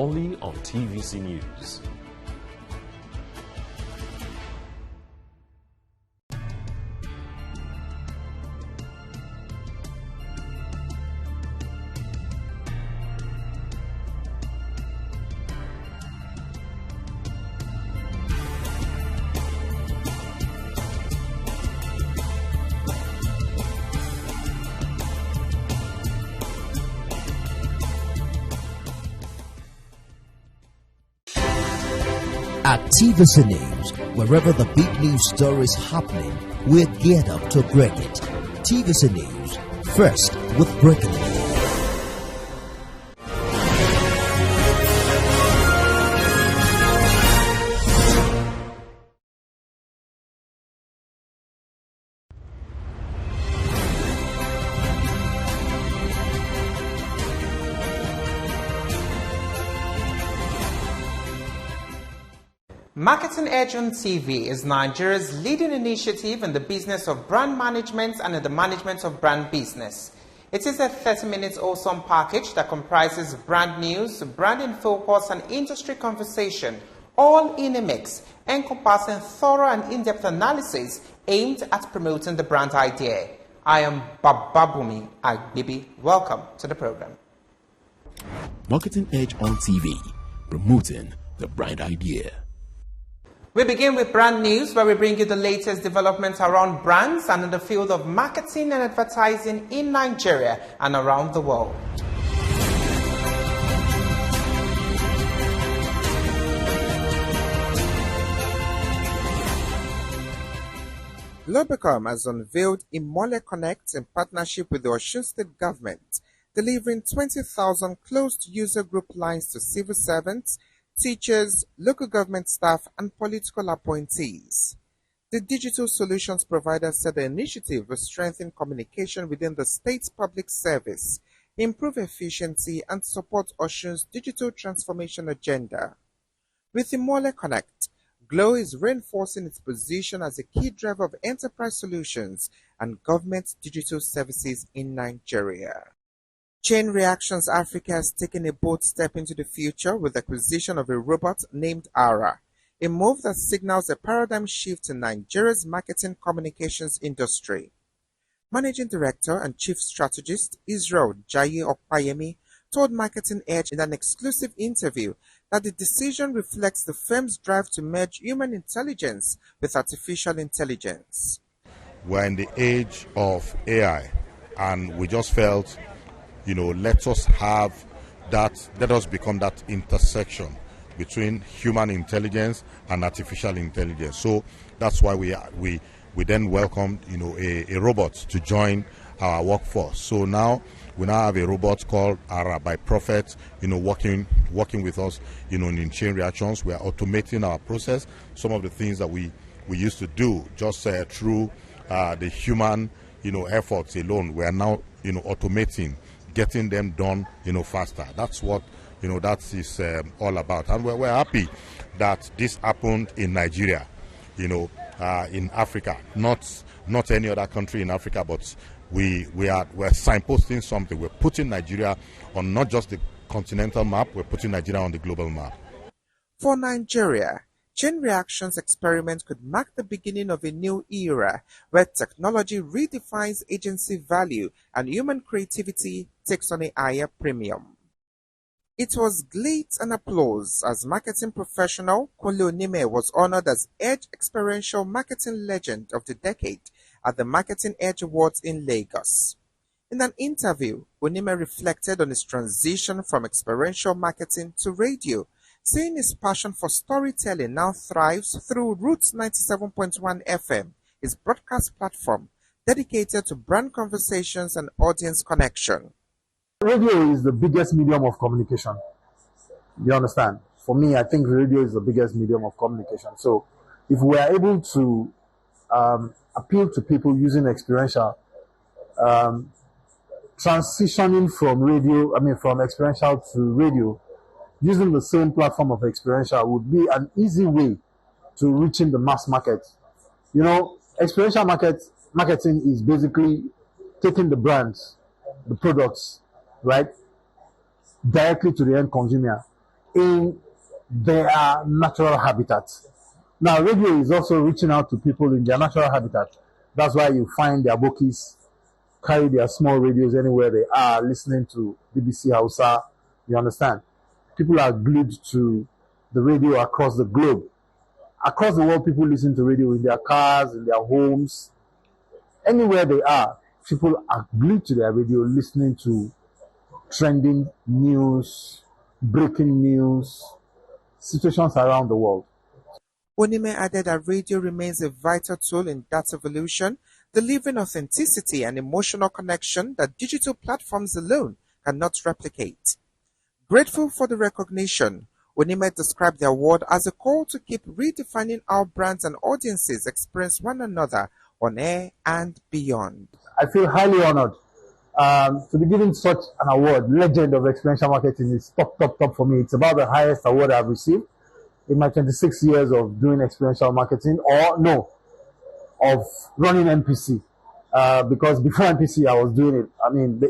only on TVC News. At TVC News, wherever the big news story is happening, we're geared up to break it. TVC News, first with breaking news. Marketing Edge on TV is Nigeria's leading initiative in the business of brand management and in the management of brand business. It is a 30-minute awesome package that comprises brand news, branding focus, and industry conversation, all in a mix, encompassing thorough and in-depth analysis aimed at promoting the brand idea. I am Bababumi Agbibi. Welcome to the program. Marketing Edge on TV, promoting the brand idea. We begin with brand news, where we bring you the latest developments around brands and in the field of marketing and advertising in Nigeria and around the world. Globacom has unveiled Imole Connect in partnership with the Osun State government, delivering 20,000 closed user group lines to civil servants, teachers, local government staff, and political appointees. The digital solutions provider said the initiative will strengthen communication within the state's public service, improve efficiency, and support Osun's digital transformation agenda. With Imole Connect, Glo is reinforcing its position as a key driver of enterprise solutions and government digital services in Nigeria. Chain Reactions Africa has taken a bold step into the future with the acquisition of a robot named Ara, a move that signals a paradigm shift in Nigeria's marketing communications industry. Managing Director and Chief Strategist Israel Jaye Okpayemi told Marketing Edge in an exclusive interview that the decision reflects the firm's drive to merge human intelligence with artificial intelligence. We're in the age of AI, and we just felt, let us become that intersection between human intelligence and artificial intelligence. So that's why we then welcomed, a robot to join our workforce. So now we have a robot called Ara by Prophet, working with us, in chain reactions. We are automating our process. Some of the things that we used to do just through the human, efforts alone, we are now, automating, getting them done, faster. That's what, that is all about. And we're happy that this happened in Nigeria, in Africa, not any other country in Africa, but we're signposting something. We're putting Nigeria on not just the continental map, we're putting Nigeria on the global map. For Nigeria, Chain Reactions experiment could mark the beginning of a new era where technology redefines agency value and human creativity takes on a higher premium. It was glitz and applause as marketing professional Kunle Onime was honored as Edge Experiential Marketing Legend of the Decade at the Marketing Edge Awards in Lagos. In an interview, Onime reflected on his transition from experiential marketing to radio, saying his passion for storytelling now thrives through Roots 97.1 FM, his broadcast platform dedicated to brand conversations and audience connection. Radio is the biggest medium of communication. You understand? For me, I think radio is the biggest medium of communication. So if we are able to appeal to people using experiential, transitioning from experiential to radio, using the same platform of experiential would be an easy way to reaching the mass market. Experiential marketing is basically taking the brands, the products, right, directly to the end consumer. in their natural habitat. Now, radio is also reaching out to people in their natural habitat. That's why you find their bookies carry their small radios anywhere they are, listening to BBC Hausa. You understand? People are glued to the radio across the globe. Across the world, people listen to radio in their cars, in their homes, anywhere they are. People are glued to their radio, listening to trending news, breaking news, situations around the world. Onime added that radio remains a vital tool in that evolution, delivering authenticity and emotional connection that digital platforms alone cannot replicate. Grateful for the recognition, Onime described the award as a call to keep redefining how brands and audiences experience one another on air and beyond. I feel highly honored to be given such an award. Legend of Experiential Marketing is top for me. It's about the highest award I've received in my 26 years of doing experiential marketing, of running MPC. Because before MPC, I was doing it. I mean,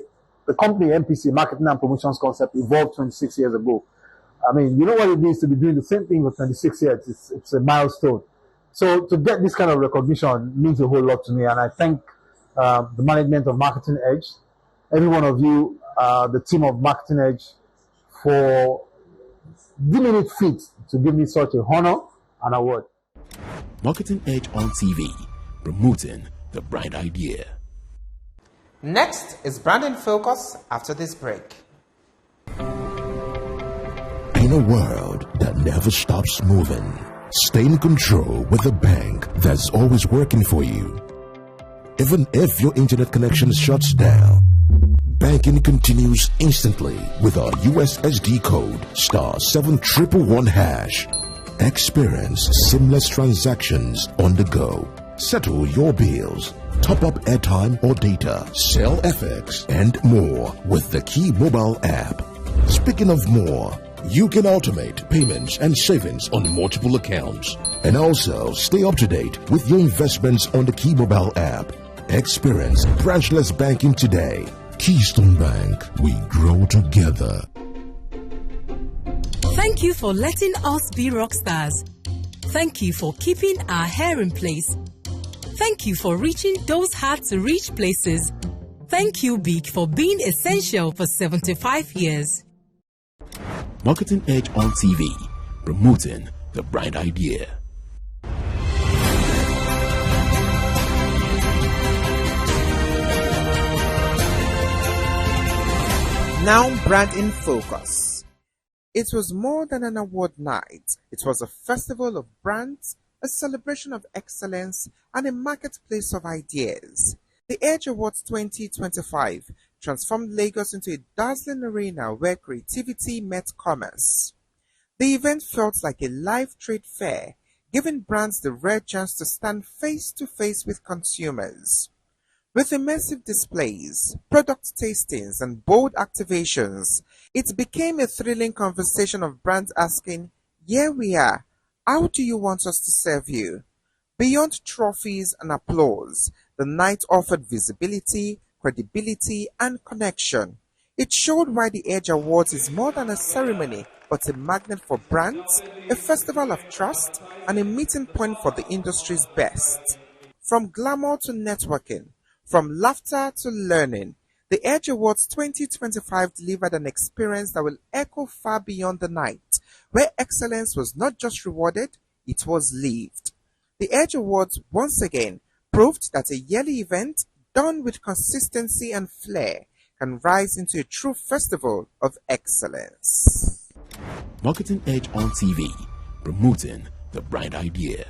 the company MPC, Marketing and Promotions Concept, evolved 26 years ago. I mean, you know what it means to be doing the same thing for 26 years. It's a milestone. So to get this kind of recognition means a whole lot to me, and I thank the management of Marketing Edge, every one of you, the team of Marketing Edge, for deeming it fit to give me such a honor and award. Marketing Edge on TV, promoting the bright idea. Next is Branding Focus after this break. In a world that never stops moving, stay in control with a bank that's always working for you. Even if your internet connection shuts down, banking continues instantly with our USSD code *7111#. Experience seamless transactions on the go. Settle your bills, top up airtime or data, sell FX, and more with the Key Mobile app. Speaking of more, you can automate payments and savings on multiple accounts, and also stay up to date with your investments on the Key Mobile app. Experience branchless banking today. Keystone Bank, we grow together. Thank you for letting us be rock stars. Thank you for keeping our hair in place. Thank you for reaching those hard-to-reach places. Thank you, Beak, for being essential for 75 years. Marketing Edge on TV, promoting the bright idea. Now Brand in Focus. It was more than an award night. It was a festival of brands, a celebration of excellence, and a marketplace of ideas. The Edge Awards 2025 transformed Lagos into a dazzling arena where creativity met commerce. The event felt like a live trade fair, giving brands the rare chance to stand face to face with consumers. With immersive displays, product tastings, and bold activations, it became a thrilling conversation of brands asking, "Here we are, how do you want us to serve you?" Beyond trophies and applause, the night offered visibility, credibility, and connection. It showed why the Edge Awards is more than a ceremony, but a magnet for brands, a festival of trust, and a meeting point for the industry's best. From glamour to networking, from laughter to learning, the Edge Awards 2025 delivered an experience that will echo far beyond the night, where excellence was not just rewarded, it was lived. The Edge Awards once again proved that a yearly event done with consistency and flair can rise into a true festival of excellence. Marketing Edge on TV, promoting the bright idea.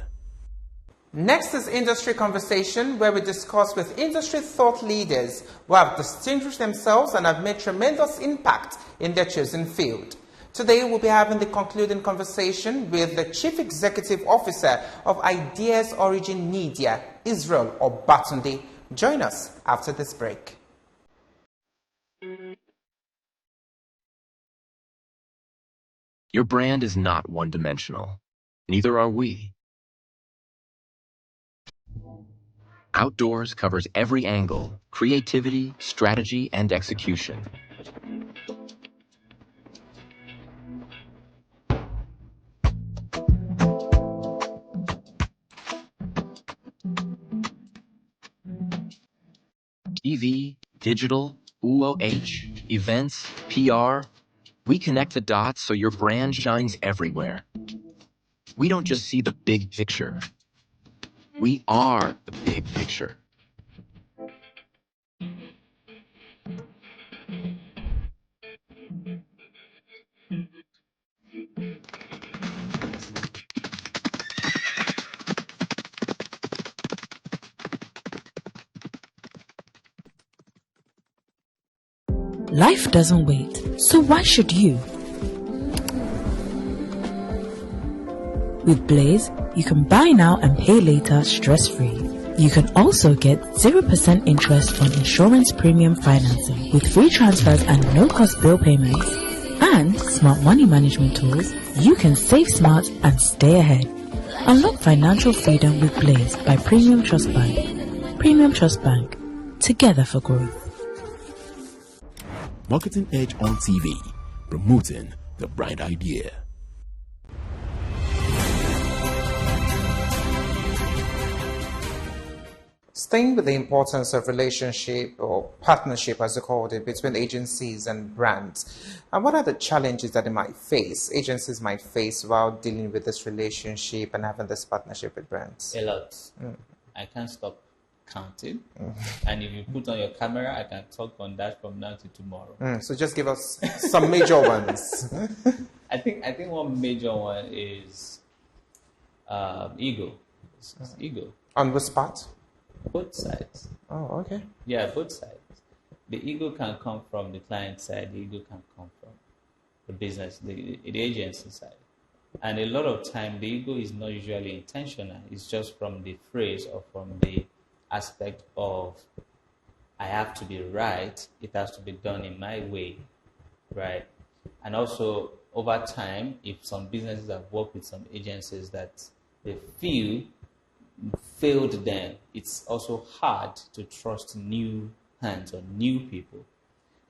Next is Industry Conversation, where we discuss with industry thought leaders who have distinguished themselves and have made tremendous impact in their chosen field. Today, we'll be having the concluding conversation with the Chief Executive Officer of Ideas Origin Media, Israel Obatunde. Join us after this break. Your brand is not one-dimensional. Neither are we. Outdoors covers every angle, creativity, strategy, and execution. TV, digital, UOH, events, PR. We connect the dots so your brand shines everywhere. We don't just see the big picture. We are the big picture. Life doesn't wait, so why should you? With Blaze, you can buy now and pay later stress-free. You can also get 0% interest on insurance premium financing with free transfers and no-cost bill payments. And smart money management tools, you can save smart and stay ahead. Unlock financial freedom with Blaze by Premium Trust Bank. Premium Trust Bank, together for growth. Marketing Edge on TV, promoting the bright idea. Staying with the importance of relationship or partnership, as you called it, between agencies and brands, and what are the challenges that agencies might face while dealing with this relationship and having this partnership with brands? A lot. I can't stop counting. And if you put on your camera, I can talk on that from now to tomorrow. So just give us some major ones. I think one major one is ego. It's ego. On which part? Both sides. Oh, okay. Yeah, both sides. The ego can come from the client side. The ego can come from the business, the agency side. And a lot of time, the ego is not usually intentional. It's just from the phrase or from the aspect of, I have to be right. It has to be done in my way, right? And also, over time, if some businesses have worked with some agencies that they feel failed them, it's also hard to trust new hands or new people.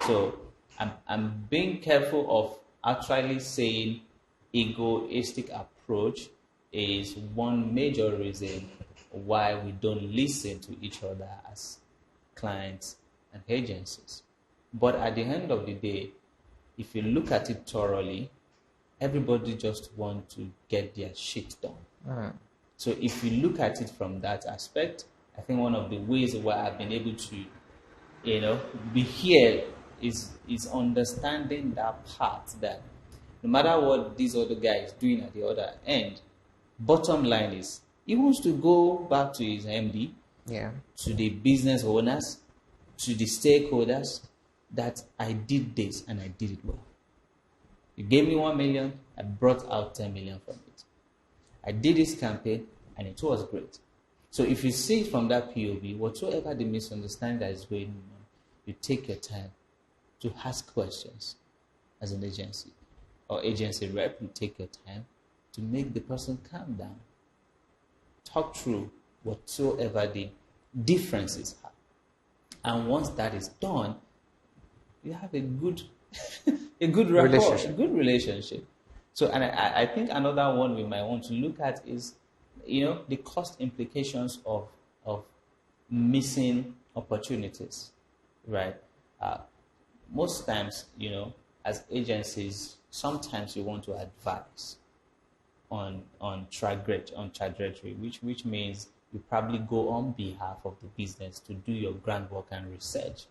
So I'm being careful of actually saying egoistic approach is one major reason why we don't listen to each other as clients and agencies. But at the end of the day, if you look at it thoroughly, everybody just wants to get their shit done. So if you look at it from that aspect, I think one of the ways why I've been able to, be here is understanding that part, that no matter what this other guy is doing at the other end, bottom line is he wants to go back to his MD, to the business owners, to the stakeholders, that I did this and I did it well. You gave me 1 million, I brought out 10 million from it. I did this campaign and it was great. So if you see it from that POV, whatsoever the misunderstanding that is going on, you take your time to ask questions as an agency or agency rep. You take your time to make the person calm down. Talk through whatsoever the differences are. And once that is done, you have a good rapport, a good relationship. So, and I think another one we might want to look at is, the cost implications of missing opportunities, right? Most times, as agencies, sometimes you want to advise on trajectory, which means you probably go on behalf of the business to do your groundwork and research,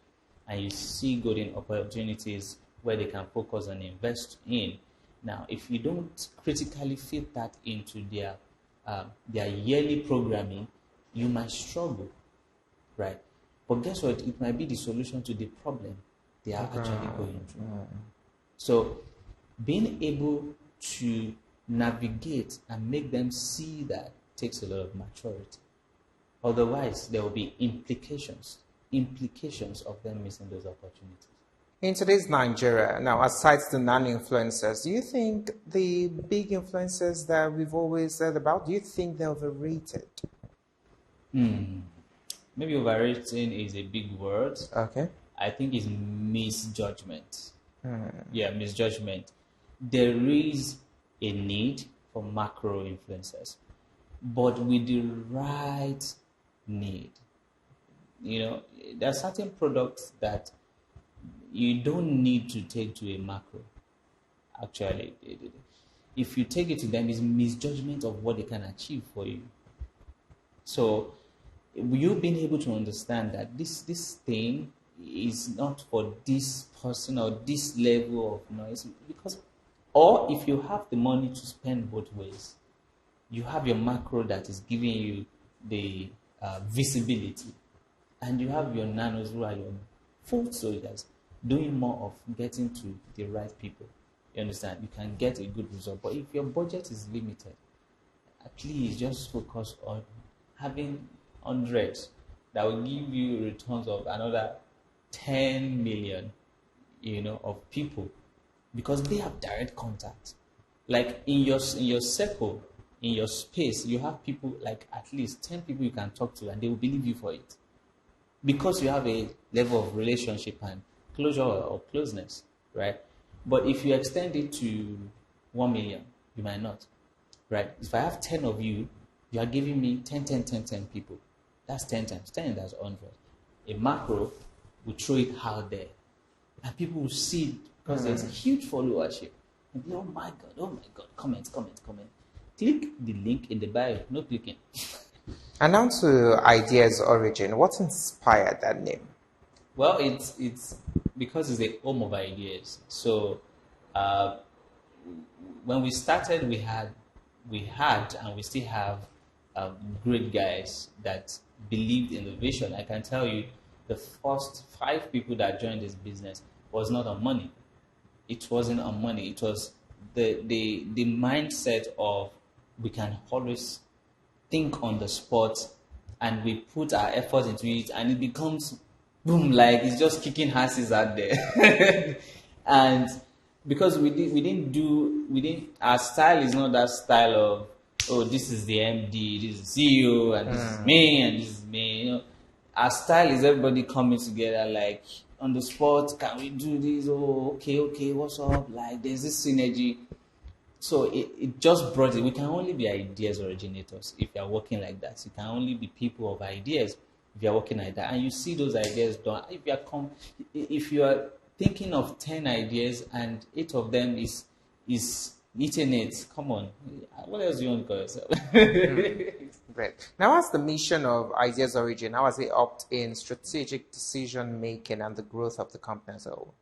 and you see golden opportunities where they can focus and invest in. Now, if you don't critically fit that into their yearly programming, you might struggle, right? But guess what? It might be the solution to the problem they are actually going through. So, being able to navigate and make them see that takes a lot of maturity. Otherwise, there will be implications of them missing those opportunities. In today's Nigeria, now, aside the non-influencers, do you think the big influencers that we've always said about, do you think they're overrated? Maybe overrating is a big word. Okay. I think it's misjudgment. Yeah, misjudgment. There is a need for macro influencers, but with the right need, There are certain products that you don't need to take to a macro. Actually, if you take it to them, it's misjudgment of what they can achieve for you. So, you being able to understand that this thing is not for this person or this level of noise, because, or if you have the money to spend both ways, you have your macro that is giving you the visibility, and you have your nanos who are your foot soldiers doing more of getting to the right people. You understand? You can get a good result. But if your budget is limited, please just focus on having hundreds that will give you returns of another 10 million, of people, because they have direct contact. Like in your circle, in your space, you have people, like at least 10 people you can talk to, and they will believe you for it, because you have a level of relationship and closure or closeness, right? But if you extend it to 1 million, you might not, right? If I have 10 of you, you are giving me 10 people. That's 10 times 10, that's 100. A macro will throw it out there, and people will see it, because there's a huge followership. And be, oh my God, comment. Click the link in the bio, no clicking. And now to Ideas Origin. What inspired that name? Well, it's because it's a home of ideas. So when we started, we had and we still have great guys that believed in the vision. I can tell you, the first 5 people that joined this business was not on money. It wasn't on money. It was the mindset of, we can always think on the spot, and we put our effort into it, and it becomes boom, like it's just kicking asses out there. And because our style is not that style of, oh, this is the MD, this is the CEO, and this is me, and this is me. Our style is everybody coming together, like on the spot. Can we do this? Oh, okay, what's up? Like, there's this synergy. So it just brought it. We can only be ideas originators if you are working like that. You can only be people of ideas if you are working like that. And you see those ideas done. If you are thinking of 10 ideas and 8 of them is eating it, come on. What else do you want to call yourself? Great. Now, what's the mission of Ideas Origin? How has it helped in strategic decision making and the growth of the company as a whole?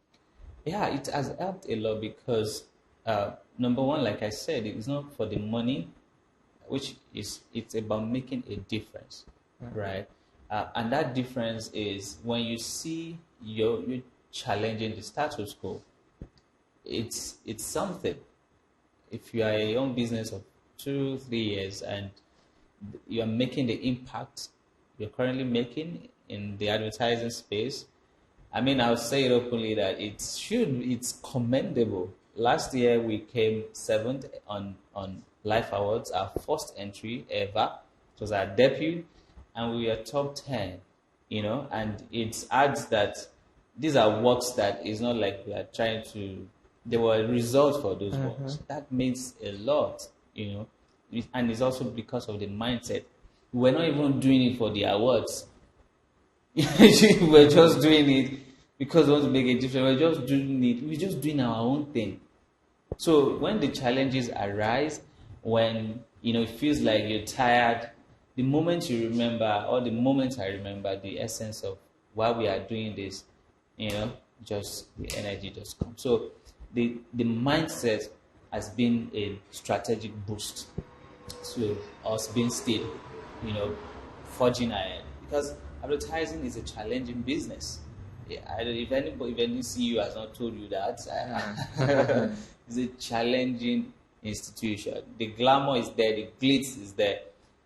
Yeah, it has helped a lot because number one, like I said, it's not for the money, it's about making a difference, right? And that difference is when you see you're challenging the status quo. It's something. If you are a young business of 2-3 years and you are making the impact you're currently making in the advertising space, I mean, I'll say it openly that it's commendable. Last year we came 7th on Life Awards, our first entry ever. It was our debut, and we were top 10. And it adds that these are works that is not like we are trying to. There were results for those works. That means a lot, and it's also because of the mindset. We're not even doing it for the awards. We're just doing it because we want to make a difference. We're just doing it. We're just doing our own thing. So when the challenges arise, when it feels like you're tired, the moment you remember, or the moment I remember the essence of why we are doing this, just the energy just comes. So the mindset has been a strategic boost to us being still, forging ahead, because advertising is a challenging business. Yeah, if any CEO has not told you that, it's a challenging institution. The glamour is there, the glitz is there,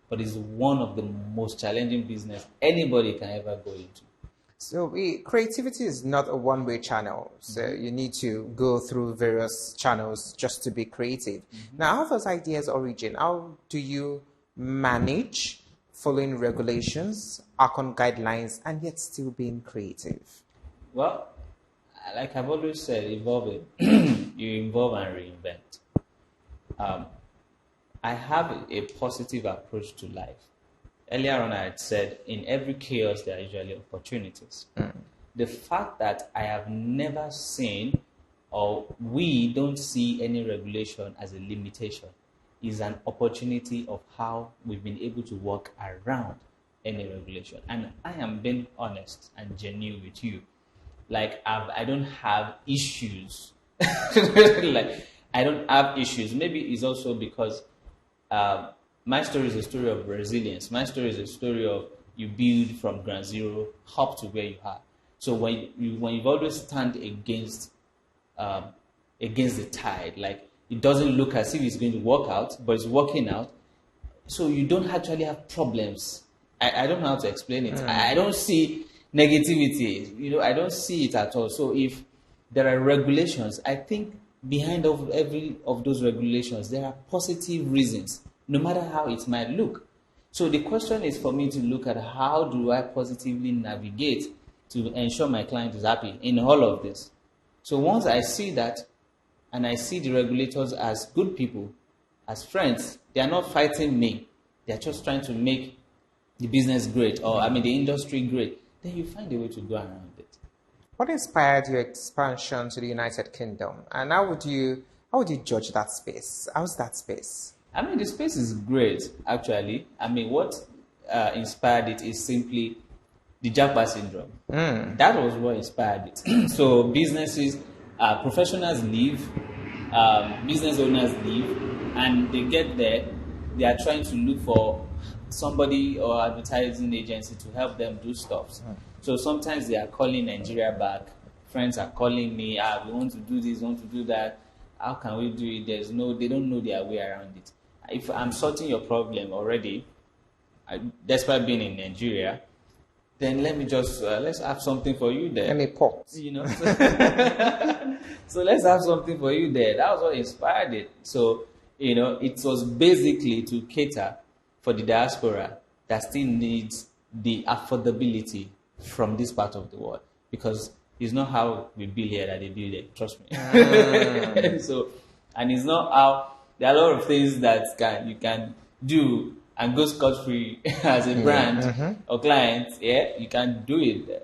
but it's one of the most challenging business anybody can ever go into. So creativity is not a one-way channel. So you need to go through various channels just to be creative. Now, how does Ideas Origin? How do you manage following regulations, Archon guidelines, and yet still being creative? Well, like I've always said, evolving. You evolve and reinvent. I have a positive approach to life. earlier on I had said in every chaos there are usually opportunities. The fact that I have never seen, or we don't see any regulation as a limitation, is an opportunity of how we've been able to work around any regulation. And I am being honest and genuine with you. Like, I don't have issues. Like, I don't have issues. Maybe it's also because my story is a story of resilience. My story is a story of you build from ground zero up to where you are. So when you've always stand against the tide, like it doesn't look as if it's going to work out, but it's working out. So you don't actually have problems. I don't know how to explain it. I don't see negativity. I don't see it at all. So if there are regulations, I think behind every of those regulations, there are positive reasons, no matter how it might look. So the question is for me to look at how do I positively navigate to ensure my client is happy in all of this. So once I see that, and I see the regulators as good people, as friends, they are not fighting me. They are just trying to make the business great, or the industry great. Then you find a way to go around it. What inspired your expansion to the United Kingdom, and how would you judge that space? How's that space? The space is great, actually. What inspired it is simply the Japa syndrome. That was what inspired it. So businesses, professionals leave, business owners leave, and they get there. They are trying to look for somebody or advertising agency to help them do stuff. So sometimes they are calling Nigeria back. Friends are calling me, we want to do this, we want to do that. How can we do it? They don't know their way around it. If I'm sorting your problem already, despite being in Nigeria, then let me just let's have something for you there. Let me pop. So let's have something for you there. That was what inspired it. So it was basically to cater for the diaspora that still needs the affordability from this part of the world, because it's not how we build here that they build it. Trust me. So, and it's not how. There are a lot of things that you can do and go scot-free as a brand or client. Yeah, you can do it there.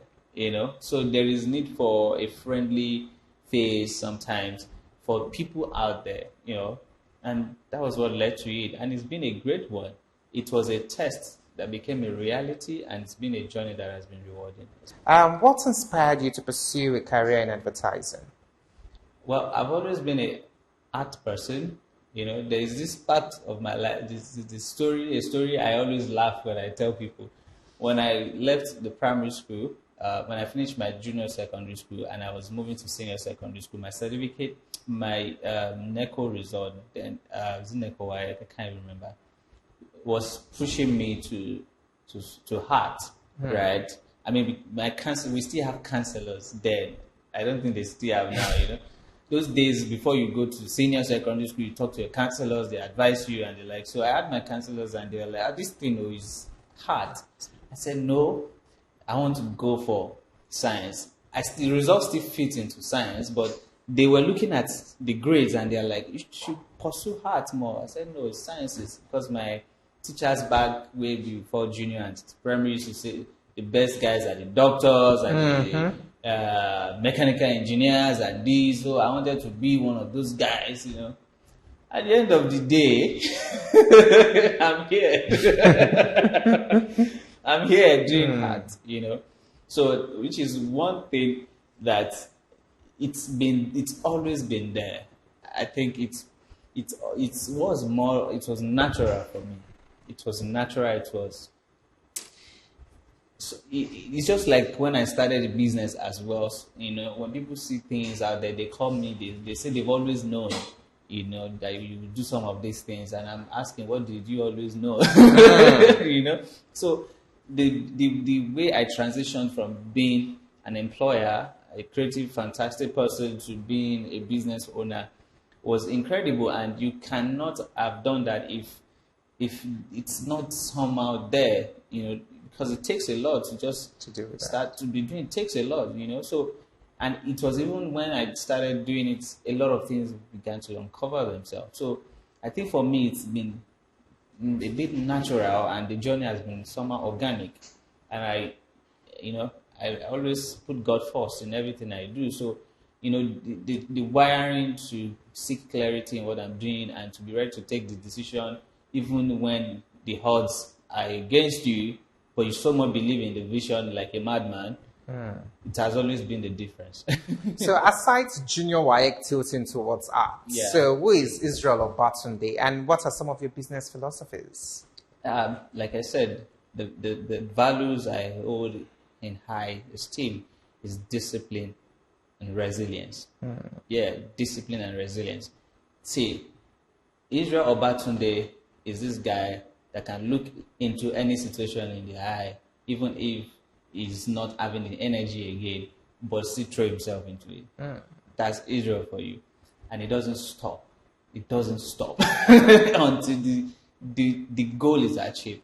So there is need for a friendly face sometimes for people out there. And that was what led to it, and it's been a great one. It was a test that became a reality, and it's been a journey that has been rewarding. What inspired you to pursue a career in advertising? Well, I've always been an art person. There is this part of my life, this story, a story I always laugh when I tell people. When I left the primary school, when I finished my junior secondary school and I was moving to senior secondary school, my certificate, my NECO result, then was it NECO? I can't remember, was pushing me to heart, right? My we still have counselors then. I don't think they still have now, Those days before you go to senior secondary school, you talk to your counselors, they advise you, and they're like, so I had my counselors, and they were like, this thing is hard. I said, no, I want to go for science. The results still fit into science, but they were looking at the grades, and they're like, you should pursue art more. I said, no, it's sciences, because my teachers back way before junior and primary used to say the best guys are the doctors and the mechanical engineers and these. So I wanted to be one of those guys, At the end of the day, I'm here. I'm here doing art, So, which is one thing that it's always been there. I think it was natural for me. It was natural. So it's just like when I started the business as well. When people see things out there, they call me. They say they've always known, that you do some of these things, and I'm asking, what did you always know? So the way I transitioned from being an employer, a creative, fantastic person, to being a business owner was incredible, and you cannot have done that if it's not somehow there, because it takes a lot to do start to be doing. It takes a lot, So, and it was even when I started doing it, a lot of things began to uncover themselves. So, I think for me, it's been a bit natural, and the journey has been somehow organic. And I always put God first in everything I do. So, the wiring to seek clarity in what I'm doing and to be ready to take the decision, even when the odds are against you, but you so much believe in the vision like a madman. It has always been the difference. So aside junior WAEC tilting towards art, Yeah. so who is Israel Obatunde, and what are some of your business philosophies? Like I said, the values I hold in high esteem is discipline and resilience. Yeah, discipline and resilience. See, Israel Obatunde is this guy that can look into any situation in the eye, even if he's not having the energy again, but still throw himself into it. That's Israel for you. And it doesn't stop. It doesn't stop until the goal is achieved.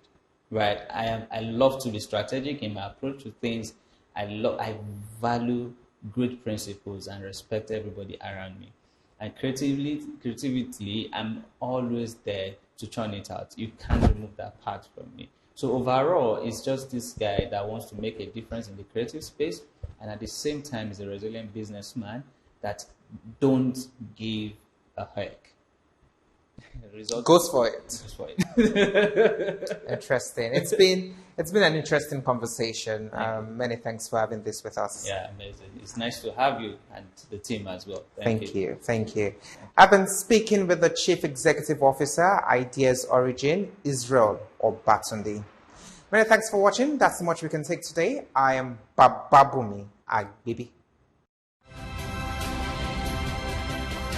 Right? I love to be strategic in my approach to things. I value great principles and respect everybody around me. And creatively, I'm always there to churn it out. You can't remove that part from me. So overall, it's just this guy that wants to make a difference in the creative space, and at the same time is a resilient businessman that don't give a heck. Goes for it. Goes for it. Interesting. It's been an interesting conversation. Many thanks for having this with us. Yeah, amazing. It's nice to have you and the team as well. Thank you. I've been speaking with the Chief Executive Officer, Ideas Origin, Israel Obatunde. Many thanks for watching. That's so much we can take today. I am Bababumi Agbibi.